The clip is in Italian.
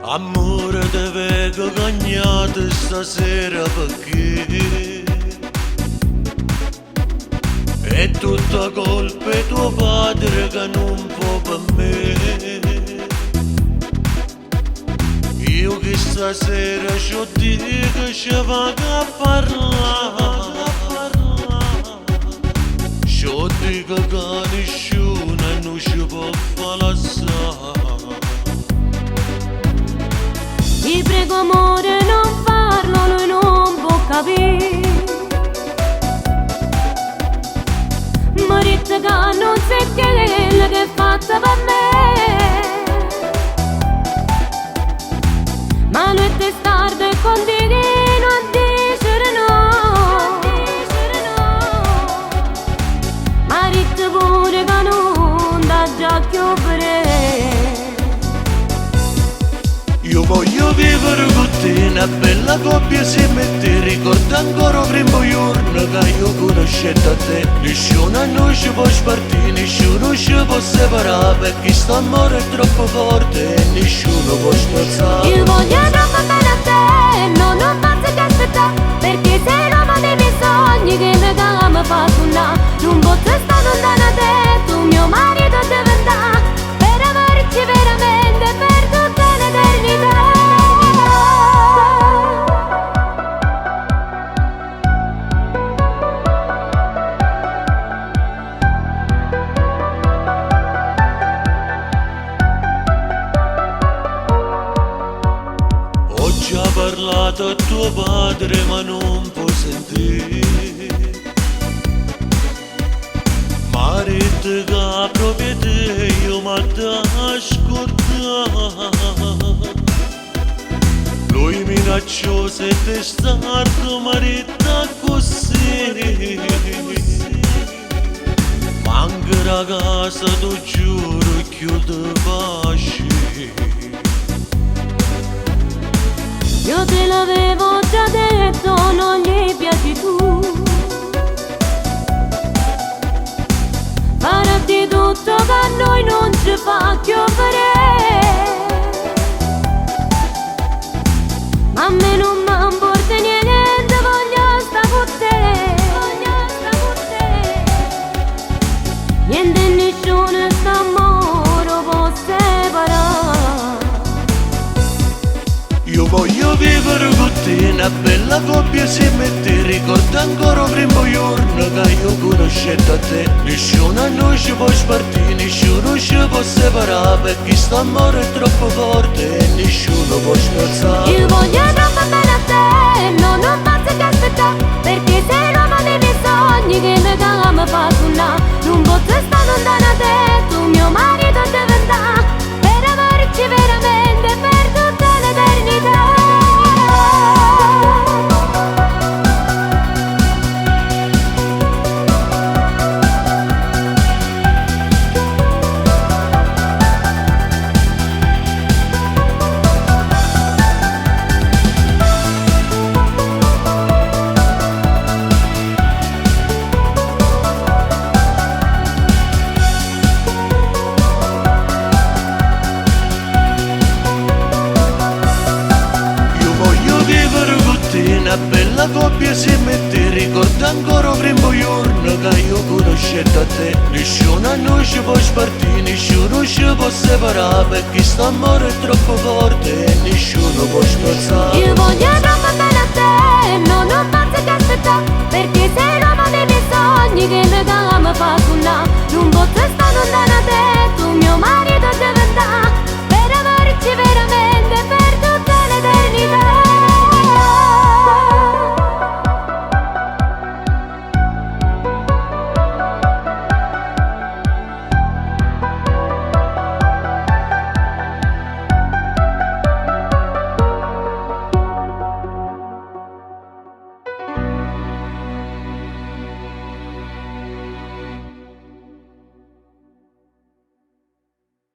Amore te vedo cagnato stasera perché è tutta colpa di tuo padre che non può per me. Io che stasera c'ho di che ci vado a parlare, c'ho di che nessuno non ci può far lasciare. Ti prego amore non farlo, lui non può capire. Marita che non sai quella che è fatta per me. Ma lui è testardo e continua a dire no. Marita pure che non dà già chiudere. Io voglio vivere con te, una bella coppia se mette. Ricordo ancora il primo giorno che io conoscetto a te. Nessuno non ci può spartire, nessuno ci può separare, perché sto amore è troppo forte e nessuno può spezzare. Io voglio troppo bene a te, no, non faccio che aspettare, perché sei l'uomo dei miei sogni che mi ama fa suonare. Non posso stare lontano da te, tu mio marito diventare, per amarci veramente per tutta l'eternità. Ho già parlato a tuo padre ma non può sentire. Marito che proprio te io mi da ascoltare. Lui minacciò se te stato marito così. Manca la casa tu giuro chiudo pace. Io te l'avevo già detto, non gli piaci tu. Farà di tutto che a noi non ci fa chiovere. Ma a me non mi importa niente, voglio sta con te. Niente e nessuno st'amore può separare. Io voglio vivere con te, una bella coppia se mette. Ricordo ancora il primo giorno che io conoscetto a te. Nessuno non ci può spartire, nessuno ci può separare, perché sto amore è troppo forte e nessuno può spezzare. Io voglio troppo bene a te, no, non faccio che aspettare, perché sei l'uomo dei miei sogni che mi ama fa suonare. Non posso stare lontano da te, tu mio marito diventare, per amarci veramente per tutta l'eternità. Una bella coppia si mette. Ricordo ancora il primo giorno che io conoscetto a te. Nessuno non ci può spartire, nessuno ci può separare, perché sto amore è troppo forte e nessuno può spezzare. Io voglio troppo bene a te, no, non faccio che aspettare, perché sei l'uomo dei miei sogni che mi ama fa suonare. Non posso stare lontano da te, tu mio marito diventare,